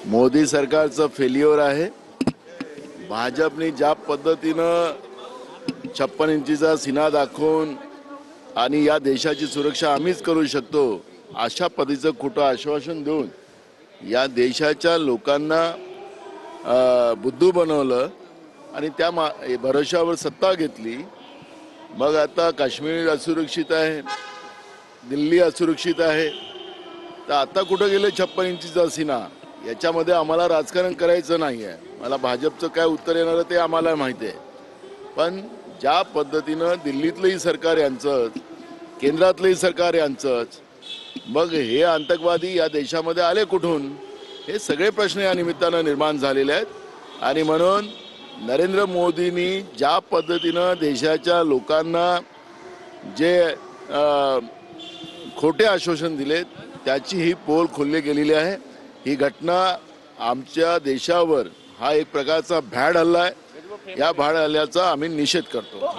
मोदी सरकारचं फेल्युअर आहे। भाजपने ज्या पद्धतीनं 56 इंचीचा सीना दाखवून आणि या देशाची सुरक्षा आम्हीच करू शकतो अशा पद्धतीचं खोटं आश्वासन देऊन या देशाच्या लोकांना बुद्धू बनवलं आणि त्या भरोशावर सत्ता घेतली। मग आता काश्मीर असुरक्षित आहे, दिल्ली असुरक्षित आहे, तर आता कुठं गेले 56 इंचीचा सीना? याच्यामध्ये आम्हाला राजकारण करायचं नाही आहे। मला भाजपचं काय उत्तर येणार ते आम्हाला माहिती आहे, पण ज्या पद्धतीनं दिल्लीतलंही सरकार यांचंच, केंद्रातलंही सरकार यांचंच, मग हे आतंकवादी या देशामध्ये आले कुठून? हे सगळे प्रश्न या निमित्तानं निर्माण झालेले आहेत। आणि म्हणून नरेंद्र मोदींनी ज्या पद्धतीनं देशाच्या लोकांना जे खोटे आश्वासन दिले त्याची ही पोल खोलली गेलेली आहे। ही घटना आमच्या देशावर हा एक प्रकारचा भ्याड हल्ला आहे। या भ्याड हल्ल्याचा आम्ही निषेध करतो।